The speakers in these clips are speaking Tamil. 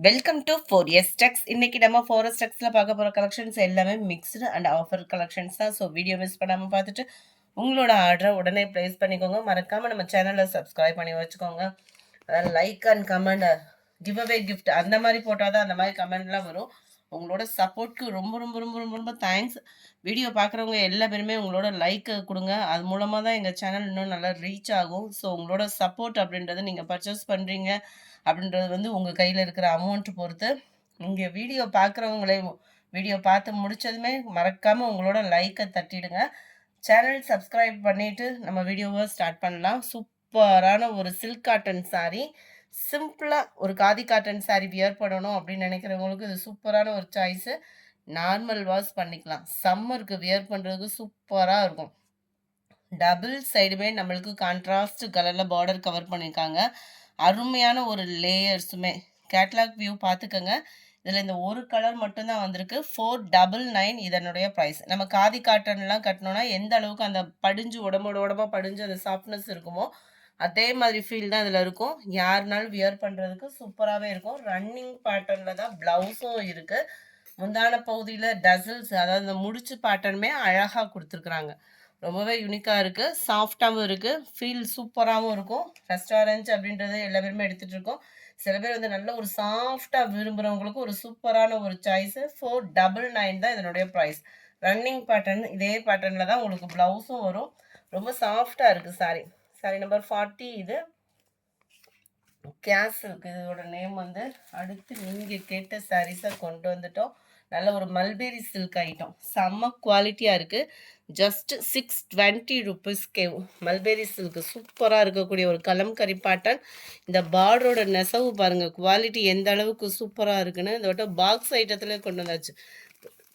Welcome to 4S Techs. இன்னைக்கு நம்ம 4S Techsல பார்க்க போகிற கலெக்ஷன்ஸ் எல்லாமே மிக்ஸ்டு அண்ட் ஆஃபர் கலெக்ஷன்ஸ் தான். ஸோ வீடியோ மிஸ் பண்ணாமல் பார்த்துட்டு உங்களோட ஆர்டரை உடனே ப்ளேஸ் பண்ணிக்கோங்க. மறக்காமல் நம்ம சேனலை சப்ஸ்கிரைப் பண்ணி வச்சுக்கோங்க. அதாவது like and comment, give away gift அந்த மாதிரி போட்டால் தான் அந்த மாதிரி கமெண்ட்லாம் வரும். உங்களோட சப்போர்ட்க்கு ரொம்ப ரொம்ப ரொம்ப ரொம்ப ரொம்ப தேங்க்ஸ். வீடியோ பார்க்குறவங்க எல்லா பேருமே உங்களோட லைக் கொடுங்க. அது மூலமாக தான் எங்கள் சேனல் இன்னும் நல்லா ரீச் ஆகும். ஸோ உங்களோட சப்போர்ட் அப்படின்றது நீங்கள் பர்ச்சேஸ் பண்ணுறீங்க அப்படின்றது வந்து உங்கள் கையில் இருக்கிற அமௌண்ட் பொறுத்து. இங்கே வீடியோ பார்க்குறவங்களே வீடியோ பார்த்து முடித்ததுமே மறக்காமல் உங்களோட லைக்கை தட்டிடுங்க. சேனல் சப்ஸ்கிரைப் பண்ணிவிட்டு நம்ம வீடியோவை ஸ்டார்ட் பண்ணலாம். சூப்பரான ஒரு சில்க் காட்டன் சாரீ, சிம்பிளாக ஒரு காதி காட்டன் சாரீ வியர் பண்ணணும் அப்படின்னு நினைக்கிறவங்களுக்கு இது சூப்பரான ஒரு சாய்ஸு. நார்மல் வாஷ் பண்ணிக்கலாம். சம்மருக்கு வியர் பண்ணுறதுக்கு சூப்பராக இருக்கும். டபுள் சைடுமே நம்மளுக்கு கான்ட்ராஸ்ட் கலரில் பார்டர் கவர் பண்ணியிருக்காங்க. அருமையான ஒரு லேயர்ஸுமே. கேட்லாக் வியூ பார்த்துக்கோங்க. இதில் இந்த ஒரு கலர் மட்டும்தான் வந்திருக்கு. 499 இதனுடைய ப்ரைஸ். நம்ம காதி காட்டன்லாம் கட்டினோன்னா எந்த அளவுக்கு அந்த படிஞ்சு உடம்பா படிஞ்சு அந்த சாஃப்ட்னஸ் இருக்குமோ அதே மாதிரி ஃபீல் தான் இதில் இருக்கும். யாருனாலும் வியர் பண்ணுறதுக்கு சூப்பராகவே இருக்கும். ரன்னிங் பேட்டர்னில் தான் ப்ளவுஸும் இருக்குது. முந்தான பகுதியில் டசில்ஸ், அதாவது இந்த முடிச்சு பேட்டர்னுமே அழகாக கொடுத்துருக்குறாங்க. ரொம்பவே யூனிக்காக இருக்குது. சாஃப்டாகவும் இருக்குது. ஃபீல் சூப்பராகவும் இருக்கும். ரெஸ்டாரண்ட் அப்படின்றது எல்லா பேருமே எடுத்துகிட்டு இருக்கோம். சில பேர் வந்து நல்ல ஒரு சாஃப்டாக விரும்புகிறவங்களுக்கு ஒரு சூப்பரான ஒரு சாய்ஸு. 499 தான் இதனுடைய ப்ரைஸ். ரன்னிங் பேட்டர்ன் இதே பேட்டர்னில் தான் உங்களுக்கு ப்ளவுஸும் வரும். ரொம்ப சாஃப்டாக இருக்குது சாரீ. சாரீ நம்பர் 40 இது. கேஸ் இருக்குது இதோட நேம் வந்து. அடுத்து நீங்கள் கேட்ட சாரீஸை கொண்டு வந்துட்டோம். நல்ல ஒரு மல்பெரி சில்க் ஐட்டம், செம்ம குவாலிட்டியாக இருக்குது. ஜஸ்ட் 620 ருபீஸ்க்கே மல்பெரி சில்க்கு சூப்பராக இருக்கக்கூடிய ஒரு கலம்கரி பேட்டர்ன். இந்த பார்டரோட நெசவு பாருங்கள், குவாலிட்டி எந்த அளவுக்கு சூப்பராக இருக்குன்னு. இந்த வட்டம் பாக்ஸ் ஐட்டத்தில் கொண்டு வந்தாச்சு.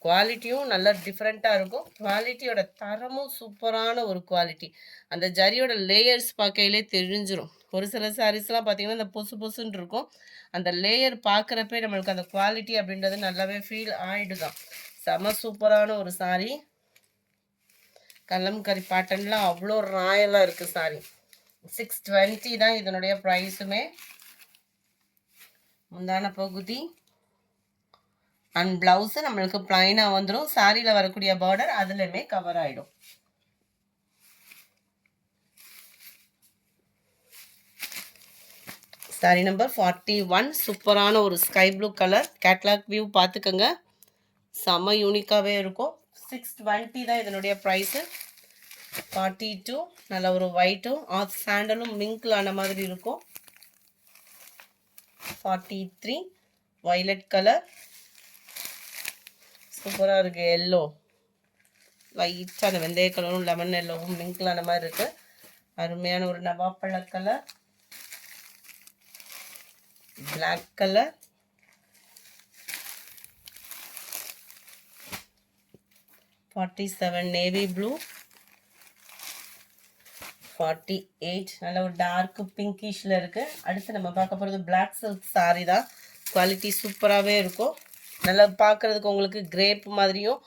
குவாலிட்டியும் நல்லா டிஃப்ரெண்ட்டாக இருக்கும். குவாலிட்டியோட தரமும் சூப்பரான ஒரு குவாலிட்டி. அந்த ஜரியோட லேயர்ஸ் பார்க்கையிலே தெரிஞ்சிடும். ஒரு சில சாரீஸ்லாம் பார்த்தீங்கன்னா இந்த பொசு பொசுன்னு இருக்கும். அந்த லேயர் பார்க்குறப்பே நம்மளுக்கு அந்த குவாலிட்டி அப்படின்றது நல்லாவே ஃபீல் ஆகிடுதான். செம சூப்பரான ஒரு சாரீ. கலம்கரி பேட்டர்ன்லாம் அவ்வளோ ராயலாக இருக்குது சாரீ. 620 தான் இதனுடைய ப்ரைஸுமே. முந்தான பகுதி அண்ட் ப்ளவுஸு நம்மளுக்கு ப்ளைனாக வந்துடும். சாரியில் வரக்கூடிய பார்டர் அதுலேயுமே கவர் ஆகிடும். சாரி நம்பர் 41 சூப்பரான ஒரு sky blue colour. Catalogue view பார்த்துக்கோங்க, செம்ம யூனிக்காகவே இருக்கும். 620 தான் இதனுடைய ப்ரைஸு. 42 நல்ல ஒரு ஒயிட்டும் ஆஃப் சாண்டலும் மிங்கில் ஆன மாதிரி இருக்கும். 43 வயலட் கலர் சூப்பராக இருக்குது. எல்லோ லைட்டாக அந்த வெந்தய கலரும் லெமன் எல்லோவும் மிங்கிலான மாதிரி இருக்குது. அருமையான ஒரு நவாப்பழ colour, black colour, (47) navy blue, 48 நல்ல ஒரு டார்க் பிங்கிஷில் இருக்குது. அடுத்து நம்ம பார்க்க போகிறது பிளாக் சில்க் சாரீ தான். குவாலிட்டி சூப்பராகவே இருக்கும். நல்லா பார்க்குறதுக்கு உங்களுக்கு கிரேப் மாதிரியும்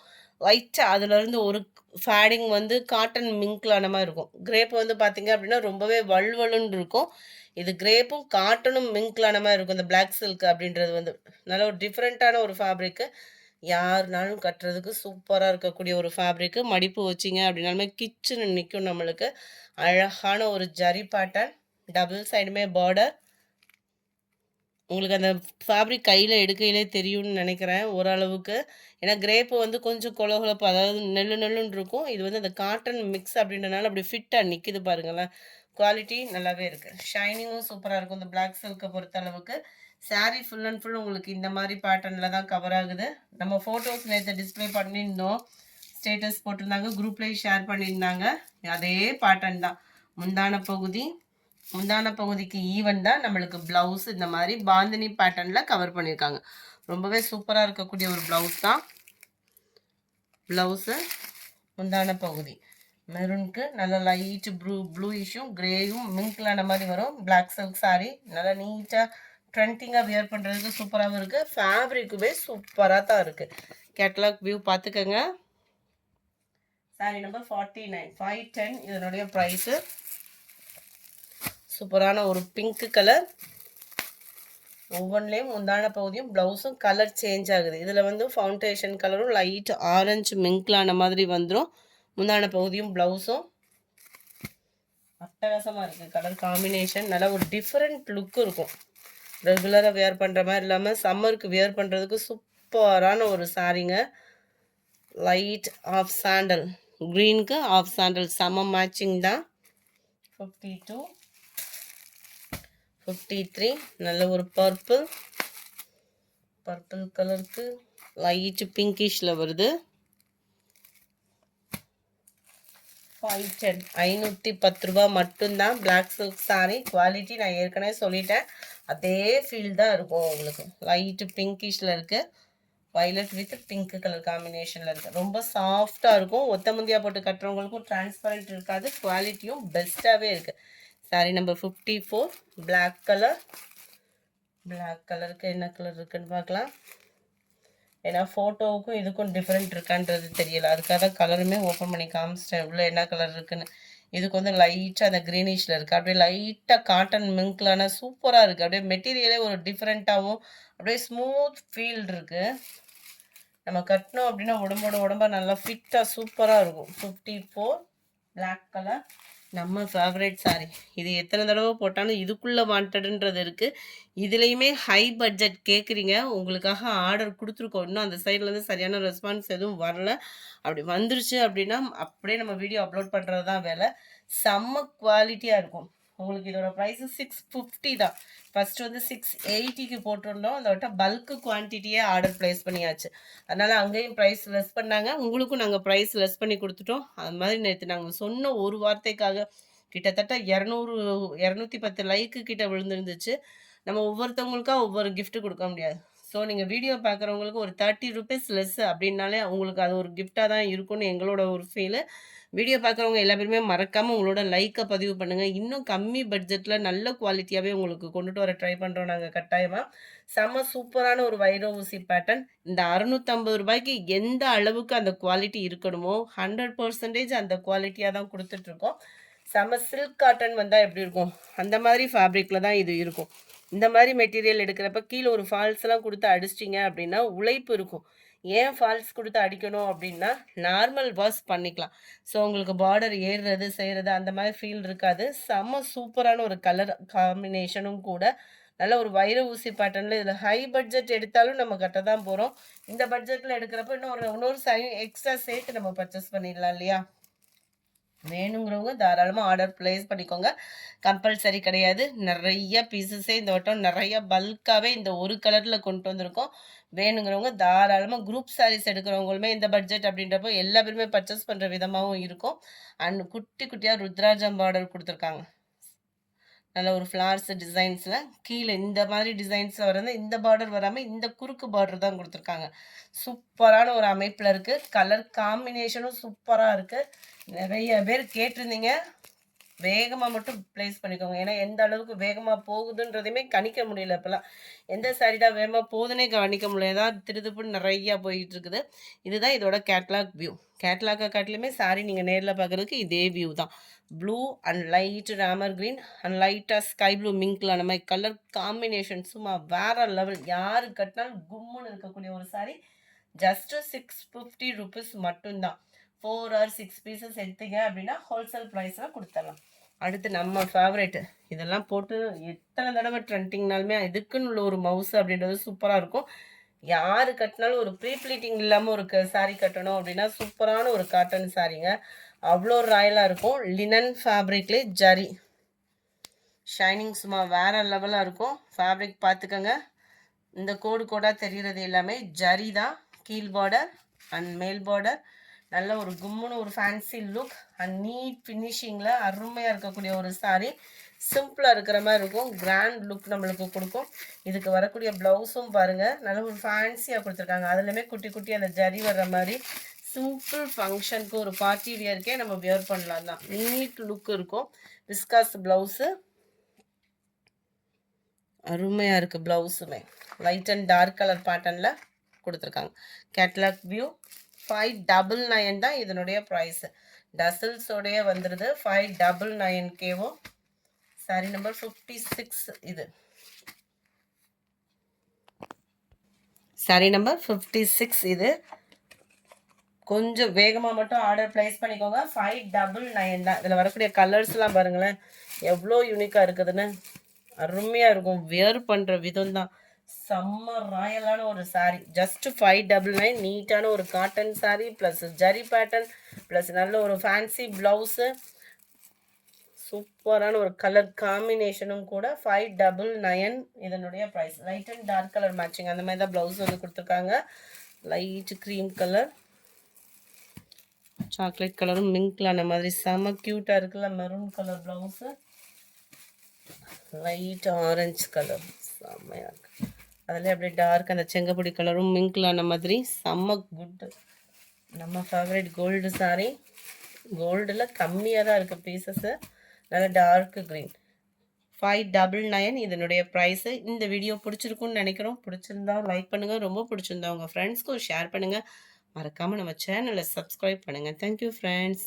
லைட்டாக அதுலேருந்து ஒரு ஃபேடிங் வந்து காட்டன் மிங்க்லான மாதிரி இருக்கும். கிரேப் வந்து பார்த்திங்க அப்படின்னா ரொம்பவே வலுவலுன்னு இருக்கும். இது கிரேப்பும் காட்டனும் மிங்க்லான மாதிரி இருக்கும். இந்த பிளாக் சில்க் அப்படின்றது வந்து நல்ல ஒரு டிஃப்ரெண்ட்டான ஒரு ஃபேப்ரிக்கு. யாருனாலும் கட்டுறதுக்கு சூப்பராக இருக்கக்கூடிய ஒரு ஃபேப்ரிக்கு. மடிப்பு வச்சிங்க அப்படின்னாலுமே கிச்சன் நிற்கும் நம்மளுக்கு. அழகான ஒரு ஜரி பேட்டர்ன், டபுள் சைடுமே பார்டர். உங்களுக்கு அந்த ஃபேப்ரிக் கையில் எடுக்கையிலே தெரியும்னு நினைக்கிறேன் ஓரளவுக்கு. ஏன்னா கிரேப்பு வந்து கொஞ்சம் கொலகொலப்பு, அதாவது நெல்லுன்னு இருக்கும். இது வந்து அந்த காட்டன் மிக்ஸ் அப்படின்றனால அப்படி ஃபிட்டாக நிற்கிது பாருங்களேன். குவாலிட்டி நல்லாவே இருக்குது. ஷைனிங்கும் சூப்பராக இருக்கும் இந்த பிளாக் சில்க்கை பொறுத்த அளவுக்கு. சாரீ ஃபுல் அண்ட் ஃபுல் உங்களுக்கு இந்த மாதிரி பேட்டர்னில் தான் கவர் ஆகுது. நம்ம ஃபோட்டோஸ் நேற்று டிஸ்பிளே பண்ணியிருந்தோம், ஸ்டேட்டஸ் போட்டிருந்தாங்க, குரூப்லேயும் ஷேர் பண்ணியிருந்தாங்க. அதே பேட்டர்ன் தான். முந்தான பகுதிக்கு ஈவன் தான் நம்மளுக்கு ப்ளவுஸ் இந்த மாதிரி பாந்தினி பேட்டர்னில் கவர் பண்ணியிருக்காங்க. ரொம்பவே சூப்பராக இருக்கக்கூடிய ஒரு ப்ளவுஸ் தான். ப்ளவுஸு முந்தான பகுதி மெரூனுக்கு நல்ல லைட் ப்ளூயிஷும் கிரேயும் மிங்க்லான மாதிரி வரும். பிளாக் சில்க் சாரீ நல்லா நீட்டாக ட்ரெண்டிங்காக வியர் பண்ணுறதுக்கு சூப்பராகவும் இருக்குது. ஃபேப்ரிக்குமே சூப்பராக தான் இருக்குது. கேட்லாக் வியூ பார்த்துக்கோங்க. சாரீ நம்பர் 49 510 இதனுடைய ப்ரைஸு. சூப்பரான ஒரு பிங்க் கலர், ஒவ்வொன்றிலையும் முந்தான பகுதியும் ப்ளவுஸும் கலர் சேஞ்ச் ஆகுது. இதில் வந்து ஃபவுண்டேஷன் கலரும் லைட் ஆரஞ்சு மிங்க்லான மாதிரி வந்துடும். முந்தான பகுதியும் ப்ளவுஸும் அட்டகாசமாக இருக்குது. கலர் காம்பினேஷன் நல்லா ஒரு டிஃப்ரெண்ட் லுக் இருக்கும். ரெகுலராக வியர் பண்ணுற மாதிரி இல்லாமல் சம்மருக்கு வியர் பண்ணுறதுக்கு சூப்பரான ஒரு சாரீங்க. லைட் ஆஃப் சாண்டல் க்ரீனுக்கு ஆஃப் சாண்டல் செம மேட்சிங் தான். 52 53 நல்ல ஒரு பர்பிள் கலருக்கு லைட் பிங்கிஷில் வருது. 510 510 ரூபா மட்டும்தான். பிளாக் சில்க் சாரீ குவாலிட்டி நான் ஏற்கனவே சொல்லிட்டேன், அதே ஃபீல் தான் இருக்கும் உங்களுக்கு. லைட்டு பிங்கிஷில் இருக்குது, வைலட் வித் பிங்க் கலர் காம்பினேஷனில் இருக்குது. ரொம்ப சாஃப்டாக இருக்கும். ஒத்த முந்தியா போட்டு கட்டுறவங்களுக்கும் டிரான்ஸ்பரண்ட் இருக்காது. குவாலிட்டியும் பெஸ்ட்டாகவே இருக்குது. Sari number 54 black colour. Black கலருக்கு என்ன கலர் இருக்குன்னு பார்க்கலாம். ஏன்னா ஃபோட்டோவுக்கும் இதுக்கும் டிஃப்ரெண்ட் இருக்கான்றது தெரியல, அதுக்காக தான் கலருமே ஓப்பன் பண்ணி காமிச்சிட்டேன் இவ்வளோ என்ன கலர் இருக்குன்னு. இதுக்கு வந்து லைட்டாக அந்த க்ரீனிஷில் இருக்குது. அப்படியே லைட்டாக காட்டன் மிங்க்லான சூப்பராக இருக்குது. அப்படியே மெட்டீரியலே ஒரு டிஃப்ரெண்ட்டாகவும் அப்படியே ஸ்மூத் ஃபீல் இருக்குது. நம்ம கட்டினோம் அப்படின்னா உடம்பா நல்லா ஃபிட்டாக சூப்பராக இருக்கும். 54 பிளாக் கலர் நம்ம ஃபேவரட் சாரீ. இது எத்தனை தடவை போட்டாலும் இதுக்குள்ளே வாண்டடுன்றது இருக்குது. இதுலேயுமே ஹை பட்ஜெட் கேட்குறீங்க, உங்களுக்காக ஆர்டர் கொடுத்துருக்கோம். இன்னும் அந்த சைட்லேருந்து சரியான ரெஸ்பான்ஸ் எதுவும் வரல. அப்படி வந்துருச்சு அப்படின்னா அப்படியே நம்ம வீடியோ அப்லோட் பண்ணுறது தான் வேலை. செம்ம குவாலிட்டியாக இருக்கும். உங்களுக்கு இதோட ப்ரைஸு 650 தான். ஃபஸ்ட்டு வந்து 680க்கு போட்டிருந்தோம். அந்த வட்டம் பல்க்கு குவான்டிட்டியே ஆர்டர் ப்ளேஸ் பண்ணியாச்சு. அதனால் அங்கேயும் ப்ரைஸ் லெஸ் பண்ணாங்க, உங்களுக்கும் நாங்கள் ப்ரைஸ் லெஸ் பண்ணி கொடுத்துட்டோம். அது மாதிரி நேற்று நாங்கள் சொன்ன ஒரு வார்த்தைக்காக கிட்டத்தட்ட 210 லைக்கு கிட்ட விழுந்துருந்துச்சு. நம்ம ஒவ்வொருத்தவங்களுக்காக ஒவ்வொரு கிஃப்ட்டு கொடுக்க முடியாது. ஸோ நீங்கள் வீடியோ பார்க்குறவங்களுக்கு ஒரு 30 ருபீஸ் லெஸ் அப்படின்னாலே உங்களுக்கு அது ஒரு கிஃப்டாக தான் இருக்கும்னு எங்களோட ஒரு ஃபீலு. வீடியோ பார்க்குறவங்க எல்லா பேருமே மறக்காமல் உங்களோட லைக்கை பதிவு பண்ணுங்கள். இன்னும் கம்மி பட்ஜெட்டில் நல்ல குவாலிட்டியாகவே உங்களுக்கு கொண்டுட்டு வர ட்ரை பண்ணுறோம் நாங்கள் கட்டாயமாக. செம்ம சூப்பரான ஒரு வைர ஊசி பேட்டர்ன். இந்த 650 ரூபாய்க்கு எந்த அளவுக்கு அந்த குவாலிட்டி இருக்கணுமோ 100% அந்த குவாலிட்டியாக தான் கொடுத்துட்ருக்கோம். செம்ம சில்க் காட்டன் வந்தால் எப்படி இருக்கும் அந்த மாதிரி ஃபேப்ரிக்கில் தான் இது இருக்கும். இந்த மாதிரி மெட்டீரியல் எடுக்கிறப்ப கீழே ஒரு ஃபால்ஸ்லாம் கொடுத்து அடிச்சிட்டிங்க அப்படின்னா உழைப்பு இருக்கும். ஏன் ஃபால்ஸ் கொடுத்து அடிக்கணும் அப்படின்னா நார்மல் வாஷ் பண்ணிக்கலாம். ஸோ உங்களுக்கு பார்டர் ஏறுறது செய்கிறது அந்த மாதிரி ஃபீல் இருக்காது. செம்ம சூப்பரான ஒரு கலர் காம்பினேஷனும் கூட. நல்ல ஒரு வைர ஊசி பேட்டர்னில் இதில் ஹை பட்ஜெட் எடுத்தாலும் நம்ம கட்ட தான் போகிறோம். இந்த பட்ஜெட்டில் எடுக்கிறப்ப இன்னொரு சாரி எக்ஸ்ட்ரா சேர்த்து நம்ம பர்ச்சேஸ் பண்ணிடலாம் இல்லையா? வேணுங்கிறவங்க தாராளமாக ஆர்டர் ப்ளேஸ் பண்ணிக்கோங்க. கம்பல்சரி கிடையாது. நிறைய பீசஸே இந்த வட்டம் நிறைய பல்காகவே இந்த ஒரு கலரில் கொண்டு வந்திருக்கோம். வேணுங்கிறவங்க தாராளமாக குரூப் சாரீஸ் எடுக்கிறவங்களுமே இந்த பட்ஜெட் அப்படின்றப்போ எல்லா பேருமே பர்ச்சேஸ் பண்ணுற விதமாகவும் இருக்கும். அண்ட் குட்டி குட்டியாக ருத்ராஜம் பார்டர் கொடுத்துருக்காங்க. நல்ல ஒரு ஃப்ளார்ஸ் டிசைன்ஸில் கீழே இந்த மாதிரி டிசைன்ஸில் வரது இந்த பார்டர் வராமல் இந்த குறுக்கு பார்டர் தான் கொடுத்துருக்காங்க. சூப்பரான ஒரு அமைப்பில் இருக்குது. கலர் காம்பினேஷனும் சூப்பராக இருக்குது. நிறைய பேர் கேட்டிருந்தீங்க. வேகமாக மட்டும் ப்ளேஸ் பண்ணிக்கோங்க. ஏன்னா எந்த அளவுக்கு வேகமாக போகுதுன்றதையுமே கணிக்க முடியல. இப்போலாம் எந்த சாரிடா வேகமாக போகுதுன்னே கணிக்க முடியல. ஏதாவது திருதுப்புன்னு நிறையா போயிட்டு இருக்குது. இதுதான் இதோட கேட்லாக் வியூ. கேட்லாக்கை காட்டிலுமே சாரி நீங்கள் நேரில் பார்க்குறதுக்கு இதே வியூ தான். Blue and light Ramar green and லைட்டாக ஸ்கை ப்ளூ மிங்க்ல அந்த மாதிரி கலர் காம்பினேஷன் சும்மா வேற லெவல். யாரு கட்டினாலும் கும்முன்னு இருக்கக்கூடிய ஒரு சாரி. ஜஸ்ட்டு 650 ருபீஸ் மட்டும்தான். 4 or 6 பீசஸ் எடுத்தீங்க அப்படின்னா ஹோல்சேல் ப்ரைஸில் கொடுத்துடலாம். அடுத்து நம்ம ஃபேவரேட்டு, இதெல்லாம் போட்டு எத்தனை தடவை ட்ரெண்டிங்னாலுமே இதுக்குன்னு உள்ள ஒரு மவுஸ் அப்படின்றது சூப்பராக இருக்கும். யார் கட்டினாலும் ஒரு ப்ரீ ப்ளீட்டிங் இல்லாமல் ஒரு சாரீ கட்டணும் அப்படின்னா சூப்பரான ஒரு காட்டன் சாரீங்க. அவ்வளோ ராயலாக இருக்கும். லினன் ஃபேப்ரிக்லேயே ஜரி ஷைனிங் சும்மா வேற லெவலாக இருக்கும். ஃபேப்ரிக் பார்த்துக்கோங்க. இந்த கோடாக தெரிகிறது எல்லாமே ஜரி தான். கீழ் பார்டர் அண்ட் மேல் பார்டர். நல்ல ஒரு கும்முன்னு ஒரு ஃபேன்சி லுக் அண்ட் நீட் ஃபினிஷிங்கில் அருமையாக இருக்கக்கூடிய ஒரு சாரீ. சிம்பிளாக இருக்கிற மாதிரி இருக்கும். கிராண்ட் லுக் நம்மளுக்கு கொடுக்கும். இதுக்கு வரக்கூடிய ப்ளவுஸும் பாருங்கள் நல்ல ஒரு ஃபேன்சியாக கொடுத்துருக்காங்க. அதுலேயுமே குட்டி குட்டி அந்த ஜரி வர்ற மாதிரி சிம்பிள் ஃபங்க்ஷனுக்கு ஒரு பார்ட்டி வியருக்கே நம்ம வியர் பண்ணலாம் தான். நீட் லுக் இருக்கும். விஸ்காஸ் ப்ளவுஸு அருமையாக இருக்குது. ப்ளவுஸுமே லைட் அண்ட் டார்க் கலர் பேட்டர்னில் கொடுத்துருக்காங்க. கேட்லாக் வியூ 599 தான் இதனுடைய ப்ரைஸு. டசல்ஸோடைய வந்துடுது. 599Kவும். சாரி நம்பர் 56 இது. சாரி நம்பர் 56 இது. கொஞ்சம் வேகமாக மட்டும் ஆர்டர் ப்ளேஸ் பண்ணிக்கோங்க. 599 தான். இதில் வரக்கூடிய கலர்ஸ்லாம் பாருங்களேன் எவ்வளோ யூனிக்காக இருக்குதுன்னு. அருமையாக இருக்கும். வியர் பண்ணுற விதம் தான் செம்ம ராயலான ஒரு சாரீ. ஜஸ்ட் 599. நீட்டான ஒரு cotton sari plus zari pattern plus நல்ல ஒரு ஃபேன்சி ப்ளவுஸு. சூப்பரான ஒரு கலர் காம்பினேஷனும் கூட. 599 இதனுடைய price. Light and dark colour matching அந்த மாதிரி தான் ப்ளவுஸ் வந்து கொடுத்துருக்காங்க. லைட் க்ரீம் கலர், சாக்லேட் கலரும் மிங்க்ல அந்த மாதிரி செம்ம க்யூட்டாக இருக்குல்ல. Maroon colour blouse, light orange colour செம்மையாக இருக்குது. அதில் அப்படியே டார்க் அந்த செங்கப்பொடி கலரும் மிங்க்ல அந்த மாதிரி செம்ம குட். நம்ம ஃபேவரட் கோல்டு சாரீ. கோல்டில் கம்மியாக தான் இருக்குது பீசஸ்ஸு. நல்ல டார்க் க்ரீன். 599 இதனுடைய ப்ரைஸு. இந்த வீடியோ பிடிச்சிருக்குன்னு நினைக்கிறோம். பிடிச்சிருந்தா லைக் பண்ணுங்கள். ரொம்ப பிடிச்சிருந்தா உங்கள் ஃப்ரெண்ட்ஸ்க்கும் ஷேர் பண்ணுங்கள். மறக்காமல் நம்ம சேனலை சப்ஸ்கிரைப் பண்ணுங்கள். Thank you friends.